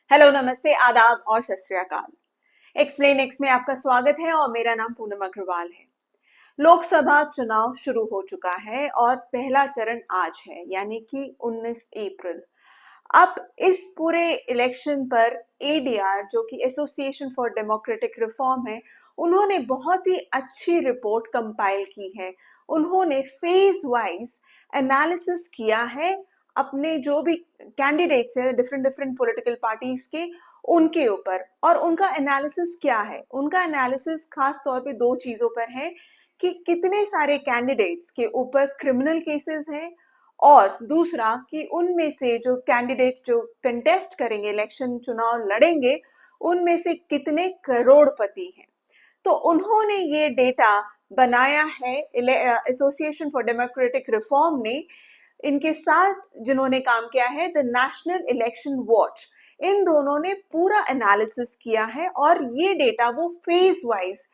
Hello, नमस्ते, आदाब और सत श्री अकाल। एक्सप्लेन एक्स में आपका स्वागत है और मेरा नाम पूनम अग्रवाल है। लोकसभा चुनाव शुरू हो चुका है और पहला चरण आज है, यानी कि 19 अप्रैल। अब इस पूरे इलेक्शन पर एडीआर, जो कि एसोसिएशन फॉर डेमोक्रेटिक रिफॉर्म है, उन्होंने बहुत ही अच्छी रिपोर्ट कंपाइल की है। उन्होंने फेज वाइज एनालिसिस किया है अपने जो भी कैंडिडेट्स हैं डिफरेंट डिफरेंट पॉलिटिकल पार्टीज के, उनके ऊपर। और उनका एनालिसिस क्या है? उनका एनालिसिस खास तौर पे दो चीजों पर है कि कितने सारे कैंडिडेट्स के ऊपर क्रिमिनल केसेस हैं, और दूसरा कि उनमें से जो कैंडिडेट्स जो कंटेस्ट करेंगे, इलेक्शन चुनाव लड़ेंगे, उनमें से कितने करोड़पति हैं। तो उन्होंने ये डेटा बनाया है एसोसिएशन फॉर डेमोक्रेटिक रिफॉर्म ने। इनके साथ जिन्होंने काम किया है द नेशनल इलेक्शन वॉच, इन दोनों ने पूरा एनालिसिस किया है और ये डेटा वो फेज वाइज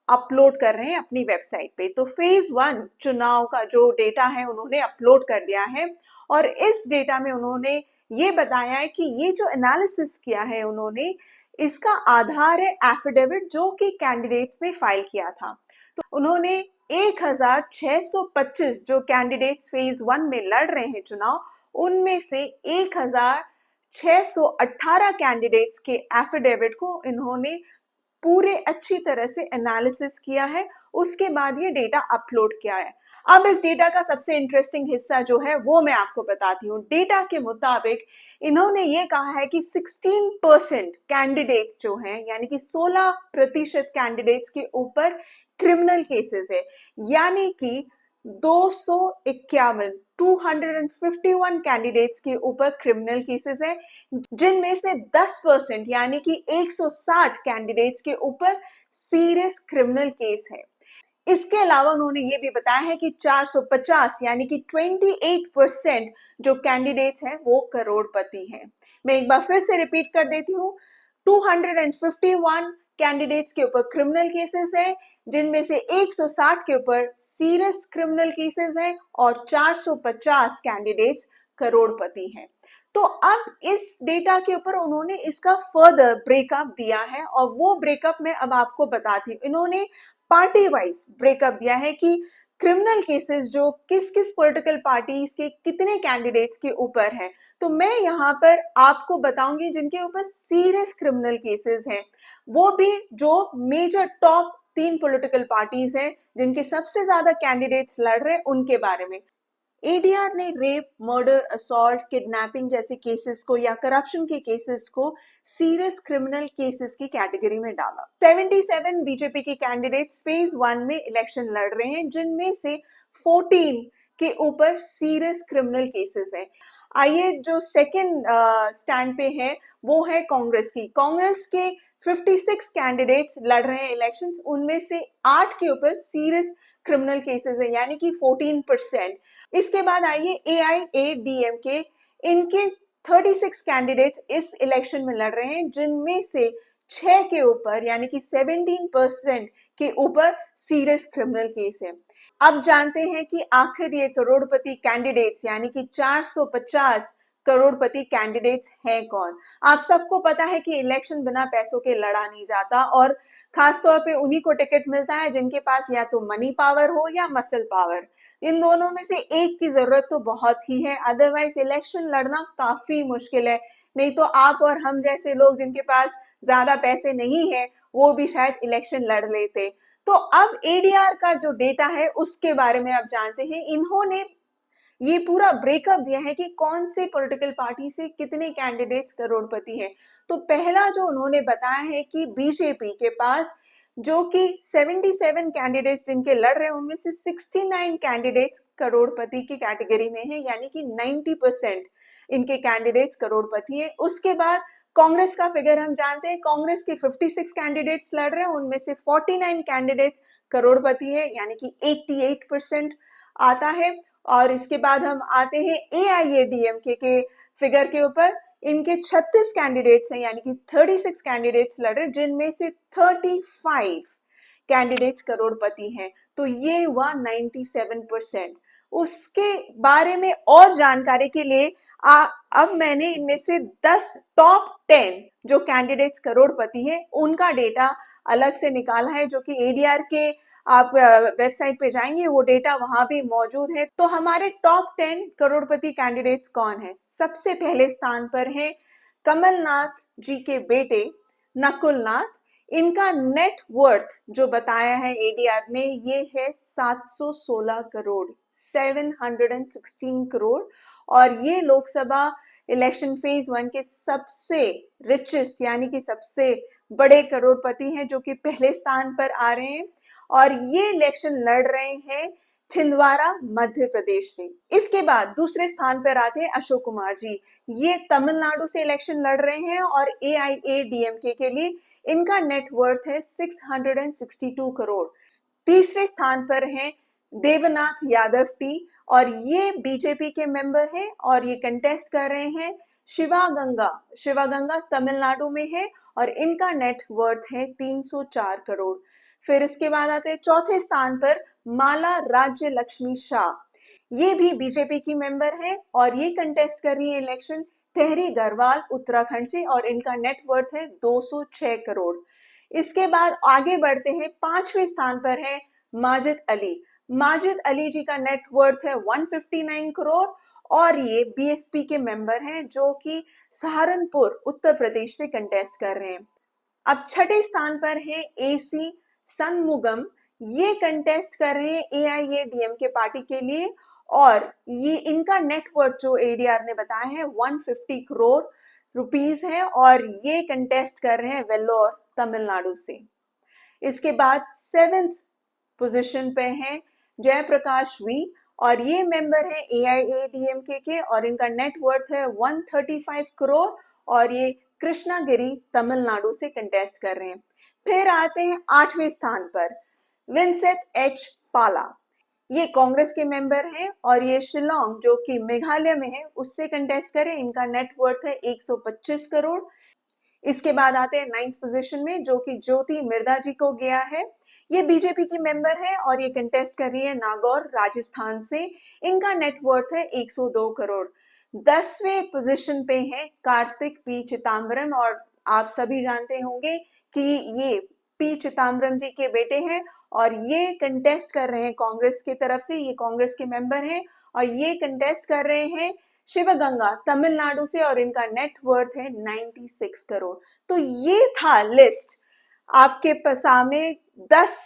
अपलोड कर रहे हैं अपनी वेबसाइट पे। तो फेज 1 चुनाव का जो डेटा है उन्होंने अपलोड कर दिया है, और इस डेटा में उन्होंने ये बताया है कि ये जो एनालिसिस किया है उन्होंने, इसका आधार है एफिडेविट जो कि कैंडिडेट्स ने फाइल किया था। तो उन्होंने 1625 जो कैंडिडेट्स फेज 1 में लड़ रहे हैं चुनाव, उनमें से 1618 कैंडिडेट्स के एफिडेविट को इन्होंने पूरे अच्छी तरह से एनालिसिस किया है। उसके बाद ये डेटा अपलोड किया है। अब इस डेटा का सबसे इंटरेस्टिंग हिस्सा जो है वो मैं आपको बताती हूँ। डेटा के मुताबिक इन्होंने ये कहा है कि 16% कैंडिडेट्स जो हैं, यानी कि 16% कैंडिडेट्स के ऊपर क्रिमिनल केसेस है, यानी कि 251 कैंडिडेट्स के ऊपर क्रिमिनल केसेस है, जिनमें से 10% यानी कि 160 कैंडिडेट्स के ऊपर सीरियस क्रिमिनल केस है। इसके अलावा उन्होंने ये भी बताया है कि 450 यानी कि 28% जो कैंडिडेट्स हैं वो करोड़पति हैं। मैं एक बार फिर से रिपीट कर देती हूँ, 251 कैंडिडेट्स के ऊपर क्रिमिनल केसेस है, जिनमें से 160 के ऊपर सीरियस क्रिमिनल केसेस हैं, और 450 कैंडिडेट्स करोड़पति हैं। तो अब इस डेटा के ऊपर उन्होंने इसका फर्दर ब्रेकअप दिया है, और वो ब्रेकअप मैं अब आपको बताती हूँ। इन्होंने पार्टी वाइज ब्रेकअप दिया है कि क्रिमिनल केसेस जो किस किस पॉलिटिकल पार्टीज के कितने कैंडिडेट्स के ऊपर है। तो मैं यहाँ पर आपको बताऊंगी जिनके ऊपर सीरियस क्रिमिनल केसेस हैं, वो भी जो मेजर टॉप 3 पॉलिटिकल पार्टीज हैं जिनके सबसे ज्यादा कैंडिडेट्स लड़ रहे हैं, उनके बारे में। एडीआर ने रेप, मर्डर, असॉल्ट, किडनैपिंग जैसे केसेस को या करप्शन के केसेस को सीरियस क्रिमिनल केसेस की कैटेगरी में डाला। 77 बीजेपी के कैंडिडेट्स फेज 1 में इलेक्शन लड़ रहे हैं, जिनमें से 14 के ऊपर सीरियस क्रिमिनल केसेस है। आइए, जो सेकंड स्टैंड पे है वो है कांग्रेस की। कांग्रेस के 56 कैंडिडेट्स लड़ रहे हैं इलेक्शंस, उनमें से 8 के ऊपर सीरियस क्रिमिनल केसेस है, यानी कि 14%। इसके बाद आइए एआईएडीएमके, इनके 36 कैंडिडेट्स इस इलेक्शन में लड़ रहे हैं, जिनमें से 6 के ऊपर यानी कि 17% के ऊपर सीरियस क्रिमिनल केस है। अब जानते हैं कि आखिर ये करोड़पति कैंडिडेट्स यानी कि 450 करोड़पति कैंडिडेट्स हैं कौन। आप सबको पता है कि इलेक्शन बिना पैसों के लड़ा नहीं जाता, और खासतौर पे उन्हीं को टिकट मिलता है जिनके पास या तो मनी पावर हो या मसल पावर। इन दोनों में से एक की जरूरत तो बहुत ही है, अदरवाइज इलेक्शन लड़ना काफी मुश्किल है। नहीं तो आप और हम जैसे लोग जिनके पास ज्यादा पैसे नहीं है, वो भी शायद इलेक्शन लड़ लेते। तो अब एडीआर का जो डेटा है उसके बारे में आप जानते हैं। इन्होंने ये पूरा ब्रेकअप दिया है कि कौन से पॉलिटिकल पार्टी से कितने कैंडिडेट्स करोड़पति हैं। तो पहला जो उन्होंने बताया है कि बीजेपी के पास जो कि 77 कैंडिडेट्स जिनके लड़ रहे हैं, उनमें से 69 कैंडिडेट्स करोड़पति की कैटेगरी में है, यानी कि 90% इनके कैंडिडेट्स करोड़पति है। उसके बाद कांग्रेस का फिगर हम जानते हैं, कांग्रेस के 56 कैंडिडेट्स लड़ रहे हैं, उनमें से 49 कैंडिडेट्स करोड़पति है, यानी कि 88% आता है। और इसके बाद हम आते हैं एआईएडीएमके के फिगर के ऊपर, इनके 36 कैंडिडेट्स हैं, यानी कि 36 कैंडिडेट्स लड़ रहे, जिनमें से 35 कैंडिडेट्स करोड़पति हैं। तो ये हुआ 97%। उसके बारे में और जानकारी के लिए अब मैंने इनमें से 10 टॉप 10 जो कैंडिडेट्स करोड़पति हैं उनका डेटा अलग से निकाला है, जो कि एडीआर के आप वेबसाइट पे जाएंगे वो डेटा वहां भी मौजूद है। तो हमारे टॉप 10 करोड़पति कैंडिडेट्स कौन है? सबसे पहले स्थान पर है कमलनाथ जी के बेटे नकुल नाथ। इनका नेट वर्थ जो बताया है एडीआर ने ये है 716 करोड़, 716 करोड़। और ये लोकसभा इलेक्शन फेज 1 के सबसे रिचेस्ट यानी कि सबसे बड़े करोड़पति हैं, जो कि पहले स्थान पर आ रहे हैं और ये इलेक्शन लड़ रहे हैं छिंदवाड़ा मध्य प्रदेश से। इसके बाद दूसरे स्थान पर आते हैं अशोक कुमार जी। ये तमिलनाडु से इलेक्शन लड़ रहे हैं और एआईएडीएमके के लिए इनका नेट वर्थ है 662 करोड़। तीसरे स्थान पर हैं देवनाथ यादव टी और ये बीजेपी के मेंबर हैं और ये कंटेस्ट कर रहे हैं शिवागंगा तमिलनाडु में है और इनका नेट वर्थ है 304 करोड़। फिर इसके बाद आते हैं चौथे स्थान पर माला राज्य लक्ष्मी शाह। ये भी बीजेपी की मेंबर है और ये कंटेस्ट कर रही है इलेक्शन तेहरी गढ़वाल उत्तराखंड से और इनका नेट वर्थ है 206 करोड़। इसके बाद आगे बढ़ते हैं, पांचवें स्थान पर है माजिद अली जी का नेट वर्थ है 159 करोड़ और ये बीएसपी के मेंबर हैं जो कि सहारनपुर उत्तर प्रदेश से कंटेस्ट कर रहे हैं। अब छठे स्थान पर है एसी सनमुगम। ये कंटेस्ट कर रहे हैं एआईएडीएमके पार्टी के लिए और ये इनका नेट वर्थ जो एडीआर ने बताया है 150 करोड़ रुपीस है और ये कंटेस्ट कर रहे हैं वेल्लोर तमिलनाडु से। इसके बाद 7th पोजीशन पे हैं जयप्रकाश वी और ये मेंबर है एआईएडीएमके के और इनका नेट वर्थ है 135 करोड़ और ये कृष्णागिरी तमिलनाडु से कंटेस्ट कर रहे हैं। फिर आते हैं 8वें स्थान पर विंसेंट एच पाला। ये कांग्रेस के मेंबर हैं और ये शिलोंग जो कि मेघालय में है उससे कंटेस्ट करें। इनका नेट वर्थ है 125 करोड़। इसके बाद आते हैं 9th पोजीशन में जो कि ज्योति मिर्धा जी को गया है। ये बीजेपी की मेंबर है और ये कंटेस्ट कर रही है नागौर राजस्थान से। इनका नेट वर्थ है 102 करोड़। 10वें पोजीशन पे है कार्तिक पी चिदम्बरम और आप सभी जानते होंगे कि ये पी चिदम्बरम जी के बेटे हैं और ये कंटेस्ट कर रहे हैं कांग्रेस की तरफ से। ये कांग्रेस के मेंबर हैं और ये कंटेस्ट कर रहे हैं शिवगंगा तमिलनाडु से और इनका नेट वर्थ है 96 करोड़। तो ये था लिस्ट आपके सामने 10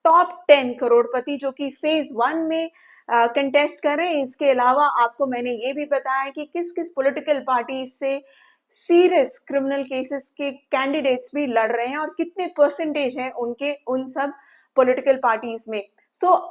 टॉप 10 करोड़पति जो कि फेज 1 में कंटेस्ट कर रहे हैं। इसके अलावा आपको मैंने ये भी बताया कि किस किस पॉलिटिकल पार्टी से सीरियस क्रिमिनल केसेस के कैंडिडेट्स भी लड़ रहे हैं और कितने परसेंटेज है उनके उन सब पॉलिटिकल पार्टीज में।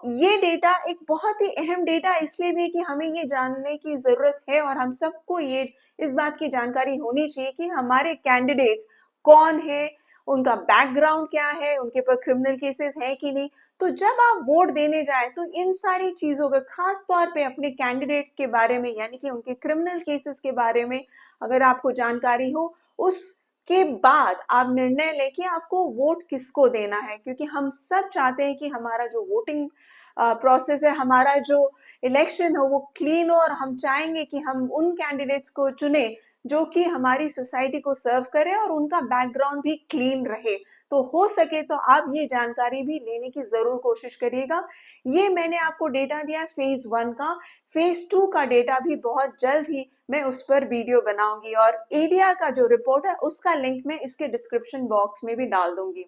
ये डेटा एक बहुत ही अहम डेटा इसलिए भी कि हमें ये जानने की जरूरत है और हम सबको ये इस बात की जानकारी होनी चाहिए कि हमारे कैंडिडेट्स कौन है, उनका बैकग्राउंड क्या है, उनके पर क्रिमिनल केसेस है कि नहीं। तो जब आप वोट देने जाए तो इन सारी चीजों का खास तौर पे अपने कैंडिडेट के बारे में यानी कि उनके क्रिमिनल केसेस के बारे में अगर आपको जानकारी हो उसके बाद आप निर्णय लेके आपको वोट किसको देना है, क्योंकि हम सब चाहते हैं कि हमारा जो वोटिंग प्रोसेस है, हमारा जो इलेक्शन हो वो क्लीन हो और हम चाहेंगे कि हम उन कैंडिडेट्स को चुने जो कि हमारी सोसाइटी को सर्व करे और उनका बैकग्राउंड भी क्लीन रहे। तो हो सके तो आप ये जानकारी भी लेने की जरूर कोशिश करिएगा। ये मैंने आपको डेटा दिया फेज 1 का। फेज 2 का डेटा भी बहुत जल्द ही मैं उस पर वीडियो बनाऊंगी और एडीआर का जो रिपोर्ट है उसका लिंक मैं इसके डिस्क्रिप्शन बॉक्स में भी डाल दूंगी।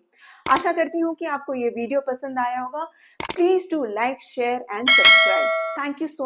आशा करती हूँ कि आपको ये वीडियो पसंद आया होगा। Please do like, share and subscribe. Thank you so